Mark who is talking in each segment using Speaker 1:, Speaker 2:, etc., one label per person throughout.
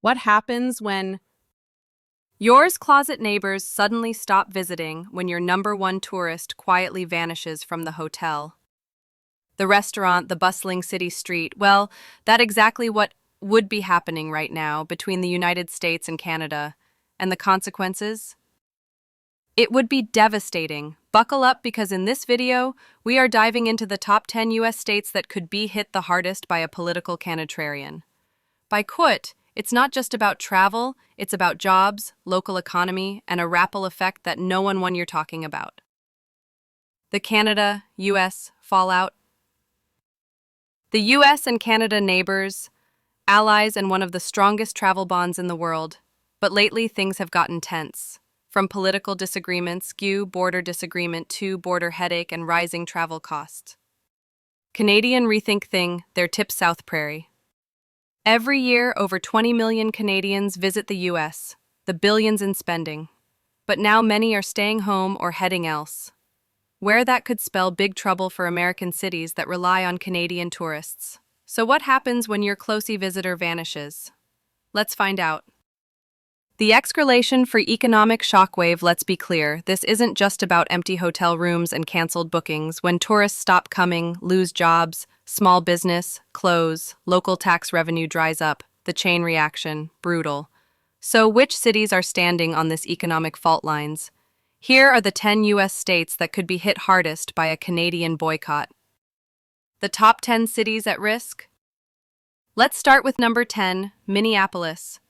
Speaker 1: What happens when yours closet neighbors suddenly stop visiting when your number one tourist quietly vanishes from the hotel? The restaurant, the bustling city street, well, that's exactly what would be happening right now between the United States and Canada. And the consequences? It would be devastating. Buckle up because in this video, we are diving into the top 10 U.S. states that could be hit the hardest by a political Canadian. By quit, it's not just about travel, it's about jobs, local economy, and a ripple effect that no one you're talking about. The Canada-U.S. fallout. The U.S. and Canada neighbors, allies, and one of the strongest travel bonds in the world. But lately, things have gotten tense. From political disagreements, border disagreement to border headache and rising travel costs. Canadian rethink thing, their tip South Prairie. Every year, over 20 million Canadians visit the U.S., the billions in spending. But now many are staying home or heading else. Where that could spell big trouble for American cities that rely on Canadian tourists. So what happens when your closey visitor vanishes? Let's find out. The escalation for economic shockwave, let's be clear, this isn't just about empty hotel rooms and canceled bookings. When tourists stop coming, lose jobs, small business, close, local tax revenue dries up, the chain reaction, brutal. So which cities are standing on this economic fault lines? Here are the 10 U.S. states that could be hit hardest by a Canadian boycott. The top 10 cities at risk? Let's start with number 10, Minneapolis.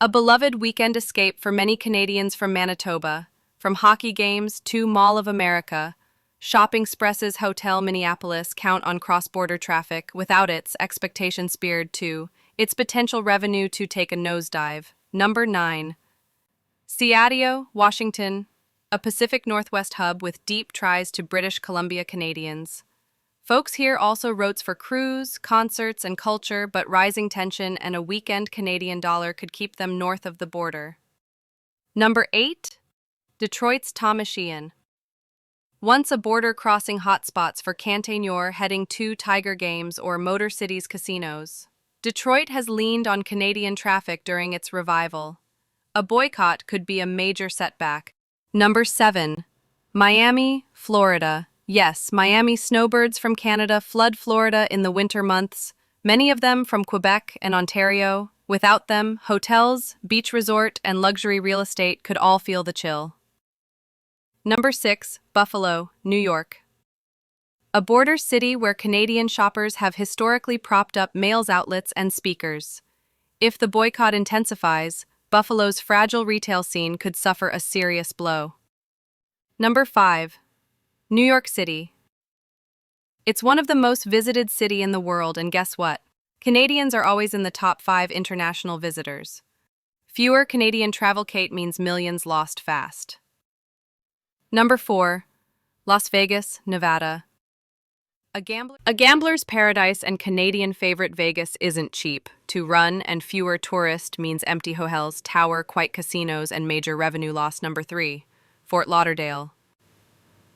Speaker 1: A beloved weekend escape for many Canadians from Manitoba, from hockey games to Mall of America. Shopping Express's Hotel Minneapolis count on cross-border traffic. Without its expectation speared to its potential revenue to take a nosedive. Number 9. Seattle, Washington, a Pacific Northwest hub with deep ties to British Columbia Canadians. Folks here also rotes for cruise, concerts, and culture, but rising tension and a weekend Canadian dollar could keep them north of the border. Number 8. Detroit's Thomas Sheehan. Once a border-crossing hotspots for Cantanor heading to Tiger games or Motor City's casinos, Detroit has leaned on Canadian traffic during its revival. A boycott could be a major setback. Number 7. Miami, Florida. Yes, Miami snowbirds from Canada flood Florida in the winter months, many of them from Quebec and Ontario. Without them, hotels, beach resort, and luxury real estate could all feel the chill. Number 6, Buffalo, New York. A border city where Canadian shoppers have historically propped up mails outlets and speakers. If the boycott intensifies, Buffalo's fragile retail scene could suffer a serious blow. Number 5. New York City. It's one of the most visited cities in the world, and guess what? Canadians are always in the top 5 international visitors. Fewer Canadian travel Kate means millions lost fast. Number 4. Las Vegas, Nevada. A gambler's paradise and Canadian favorite Vegas isn't cheap to run, and fewer tourists means empty hotels, tower, quiet casinos, and major revenue loss. Number 3. Fort Lauderdale.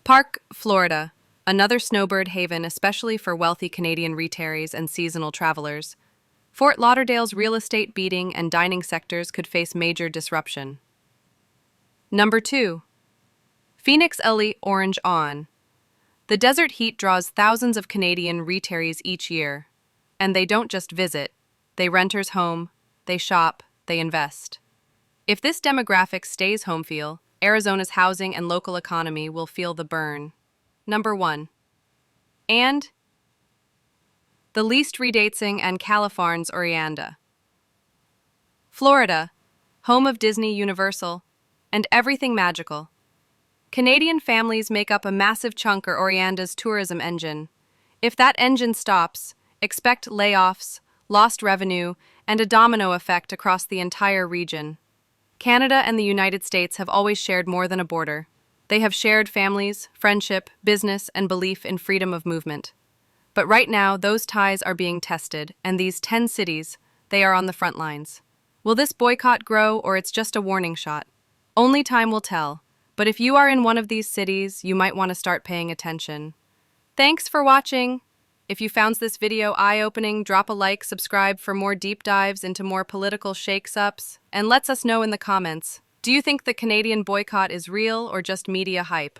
Speaker 1: Park, Florida, another snowbird haven especially for wealthy Canadian retirees and seasonal travelers. Fort Lauderdale's real estate beating and dining sectors could face major disruption. Number 2. Phoenix, LA, Orange on. The desert heat draws thousands of Canadian retirees each year. And they don't just visit, they renters home, they shop, they invest. If this demographic stays home feel, Arizona's housing and local economy will feel the burn. Number 1. And the least redating and California's Orianda. Florida, home of Disney, Universal, and everything magical. Canadian families make up a massive chunk of Orianda's tourism engine. If that engine stops, expect layoffs, lost revenue, and a domino effect across the entire region. Canada and the United States have always shared more than a border. They have shared families, friendship, business, and belief in freedom of movement. But right now, those ties are being tested, and these 10 cities, they are on the front lines. Will this boycott grow, or it's just a warning shot? Only time will tell. But if you are in one of these cities, you might want to start paying attention. Thanks for watching. If you found this video eye-opening, drop a like, subscribe for more deep dives into more political shakes-ups, and let us know in the comments. Do you think the Canadian boycott is real or just media hype?